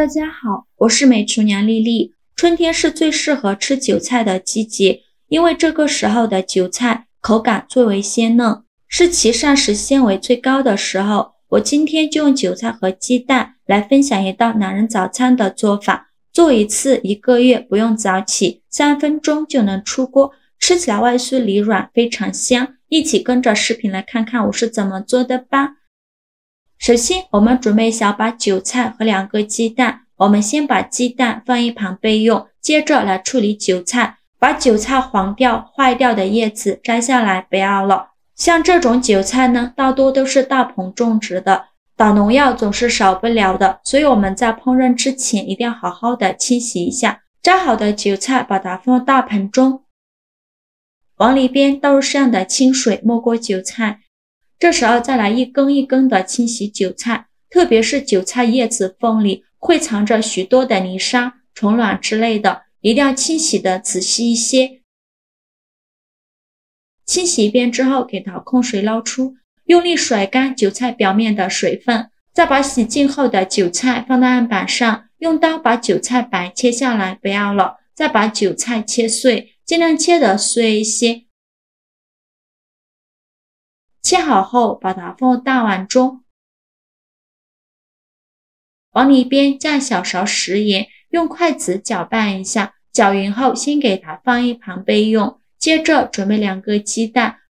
大家好，我是美厨娘丽丽。春天是最适合吃韭菜的季节，因为这个时候的韭菜口感最为鲜嫩，是其膳食纤维最高的时候。我今天就用韭菜和鸡蛋来分享一道懒人早餐的做法，做一次1个月不用早起，3分钟就能出锅，吃起来外酥里软，非常香。一起跟着视频来看看我是怎么做的吧。首先我们准备小把韭菜和2个鸡蛋，我们先把鸡蛋放一旁备用，接着来处理韭菜，把韭菜黄掉坏掉的叶子摘下来不要了。像这种韭菜呢，大多都是大棚种植的，打农药总是少不了的，所以我们在烹饪之前一定要好好的清洗一下。摘好的韭菜把它放到大盆中，往里边倒入适量的清水没过韭菜，这时候再来一根一根的清洗韭菜，特别是韭菜叶子缝里会藏着许多的泥沙、虫卵之类的，一定要清洗的仔细一些。清洗一遍之后，给它控水捞出，用力甩干韭菜表面的水分，再把洗净后的韭菜放到案板上，用刀把韭菜白切下来不要了，再把韭菜切碎，尽量切得碎一些。切好后把它放到大碗中，往里边加小勺食盐，用筷子搅拌一下，搅匀后先给它放一旁备用。接着准备2个鸡蛋，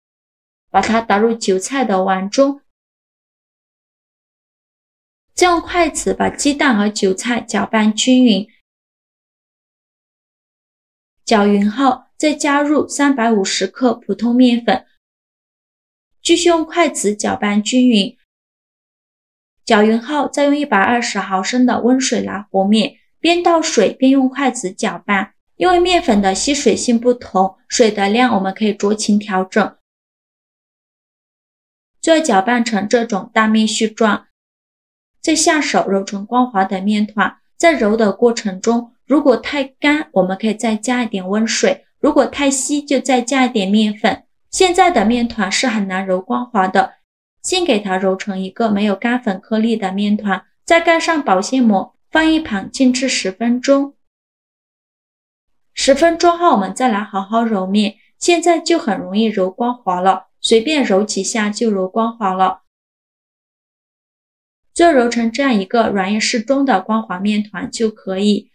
把它打入韭菜的碗中，再用筷子把鸡蛋和韭菜搅拌均匀。搅匀后再加入350克普通面粉，继续用筷子搅拌均匀。搅匀后再用120毫升的温水来和面，边倒水边用筷子搅拌。因为面粉的吸水性不同，水的量我们可以酌情调整。最后搅拌成这种大面絮状，再下手揉成光滑的面团。在揉的过程中，如果太干，我们可以再加一点温水；如果太稀，就再加一点面粉。现在的面团是很难揉光滑的，先给它揉成一个没有干粉颗粒的面团，再盖上保鲜膜，放一旁静置10分钟。10分钟后我们再来好好揉面，现在就很容易揉光滑了，随便揉几下就揉光滑了。最后揉成这样一个软硬适中的光滑面团就可以。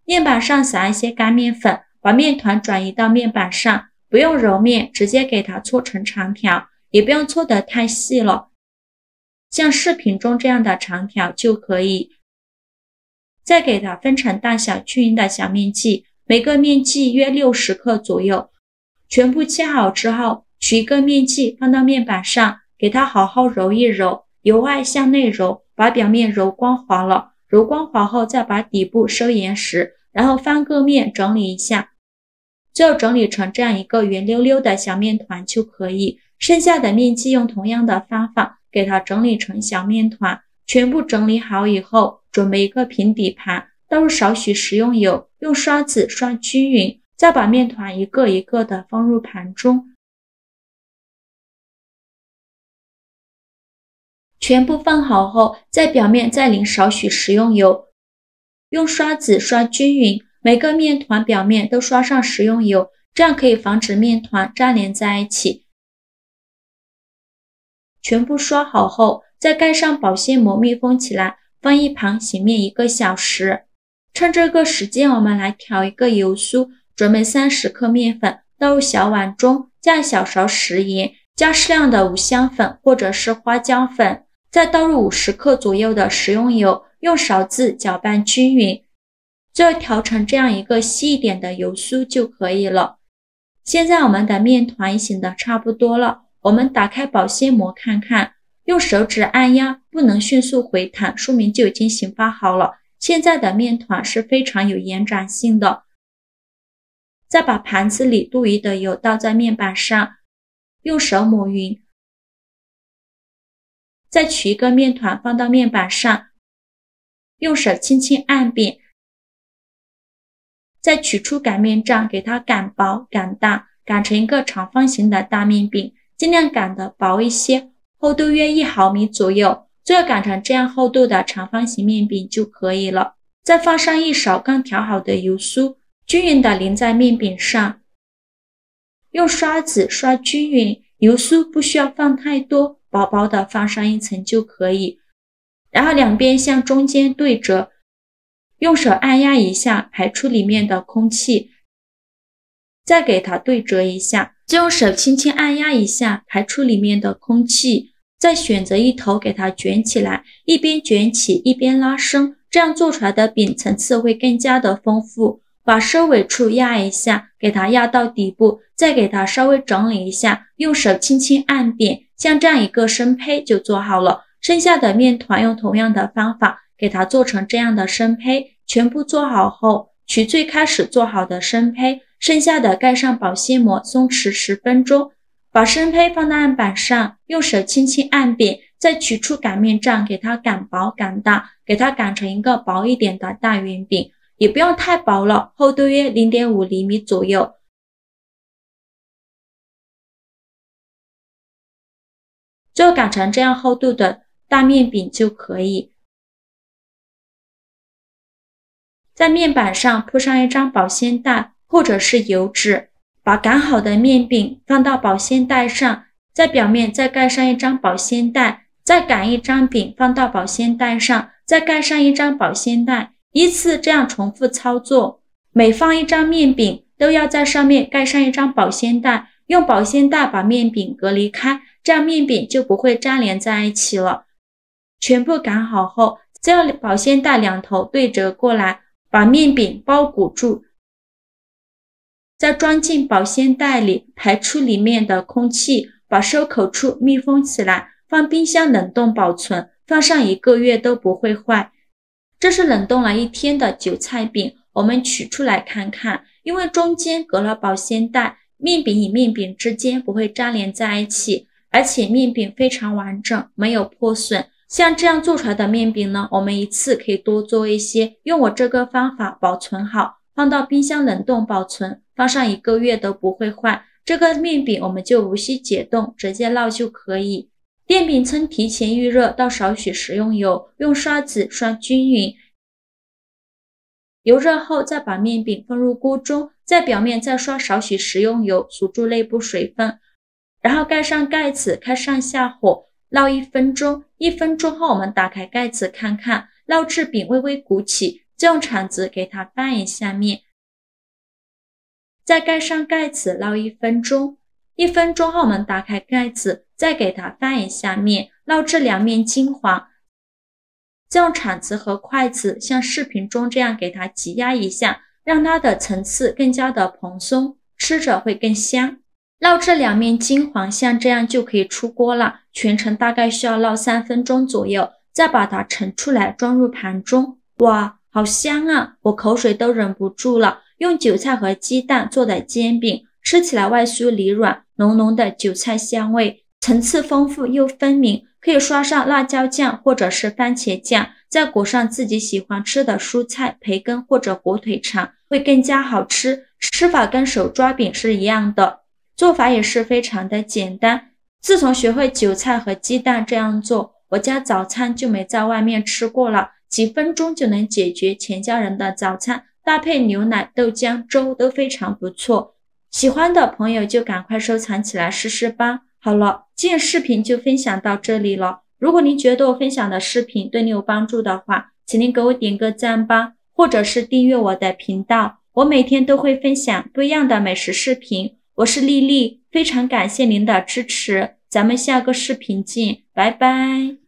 面板上撒一些干面粉，把面团转移到面板上，不用揉面，直接给它搓成长条，也不用搓得太细了，像视频中这样的长条就可以。再给它分成大小均匀的小面剂，每个面剂约60克左右。全部切好之后，取一个面剂放到面板上，给它好好揉一揉，由外向内揉，把表面揉光滑了。揉光滑后再把底部收严实，然后翻个面整理一下，最后整理成这样一个圆溜溜的小面团就可以。剩下的面剂用同样的方法给它整理成小面团。全部整理好以后，准备一个平底盘，倒入少许食用油，用刷子刷均匀，再把面团一个一个的放入盘中。全部放好后，在表面再淋少许食用油，用刷子刷均匀，每个面团表面都刷上食用油，这样可以防止面团粘连在一起。全部刷好后，再盖上保鲜膜密封起来，放一旁醒面1个小时。趁这个时间，我们来调一个油酥，准备30克面粉，倒入小碗中，加小勺食盐，加适量的五香粉或者是花椒粉，再倒入50克左右的食用油，用勺子搅拌均匀，最后调成这样一个稀一点的油酥就可以了。现在我们的面团已醒得差不多了，我们打开保鲜膜看看，用手指按压，不能迅速回弹，说明就已经醒发好了。现在的面团是非常有延展性的。再把盘子里多余的油倒在面板上，用手抹匀。再取一个面团放到面板上，用手轻轻按扁。再取出擀面杖，给它擀薄擀大，擀成一个长方形的大面饼，尽量擀得薄一些，厚度约1毫米左右。最后擀成这样厚度的长方形面饼就可以了。再放上一勺刚调好的油酥，均匀的淋在面饼上，用刷子刷均匀，油酥不需要放太多，薄薄的放上一层就可以。然后两边向中间对折，用手按压一下，排出里面的空气，再给它对折一下，再用手轻轻按压一下，排出里面的空气，再选择一头给它卷起来，一边卷起一边拉伸，这样做出来的饼层次会更加的丰富。把收尾处压一下，给它压到底部，再给它稍微整理一下，用手轻轻按扁，像这样一个生胚就做好了。剩下的面团用同样的方法给它做成这样的生胚，全部做好后，取最开始做好的生胚，剩下的盖上保鲜膜，松弛10分钟。把生胚放在案板上，用手轻轻按扁，再取出擀面杖，给它擀薄擀大，给它擀成一个薄一点的大圆饼，也不用太薄了，厚度约 0.5 厘米左右。最后擀成这样厚度的大面饼就可以。在面板上铺上一张保鲜袋或者是油纸，把擀好的面饼放到保鲜袋上，在表面再盖上一张保鲜袋，再擀一张饼放到保鲜袋上，再盖上一张保鲜袋，依次这样重复操作。每放一张面饼都要在上面盖上一张保鲜袋，用保鲜袋把面饼隔离开，这样面饼就不会粘连在一起了。全部擀好后，再用保鲜袋两头对折过来，把面饼包裹住，再装进保鲜袋里，排出里面的空气，把收口处密封起来，放冰箱冷冻保存，放上1个月都不会坏。这是冷冻了1天的韭菜饼，我们取出来看看，因为中间隔了保鲜袋，面饼与面饼之间不会粘连在一起，而且面饼非常完整，没有破损。像这样做出来的面饼呢，我们一次可以多做一些，用我这个方法保存好，放到冰箱冷冻保存，放上1个月都不会坏。这个面饼我们就无需解冻，直接烙就可以。电饼铛提前预热到少许食用油，用刷子刷均匀。油热后再把面饼放入锅中，在表面再刷少许食用油，锁住内部水分，然后盖上盖子，开上下火，烙1分钟。1分钟后我们打开盖子看看，烙至饼微微鼓起，再用铲子给它翻一下面，再盖上盖子烙1分钟。1分钟后我们打开盖子，再给它翻一下面，烙至两面金黄，再用铲子和筷子像视频中这样给它挤压一下，让它的层次更加的蓬松，吃着会更香。烙至两面金黄，像这样就可以出锅了，全程大概需要烙3分钟左右，再把它盛出来装入盘中。哇，好香啊，我口水都忍不住了。用韭菜和鸡蛋做的煎饼，吃起来外酥里软，浓浓的韭菜香味，层次丰富又分明，可以刷上辣椒酱或者是番茄酱，再裹上自己喜欢吃的蔬菜、培根或者火腿肠，会更加好吃。吃法跟手抓饼是一样的，做法也是非常的简单。自从学会韭菜和鸡蛋这样做，我家早餐就没在外面吃过了，几分钟就能解决全家人的早餐，搭配牛奶、豆浆、粥都非常不错。喜欢的朋友就赶快收藏起来试试吧。好了，今天视频就分享到这里了。如果您觉得我分享的视频对你有帮助的话，请您给我点个赞吧，或者是订阅我的频道，我每天都会分享不一样的美食视频。我是丽丽，非常感谢您的支持，咱们下个视频见，拜拜。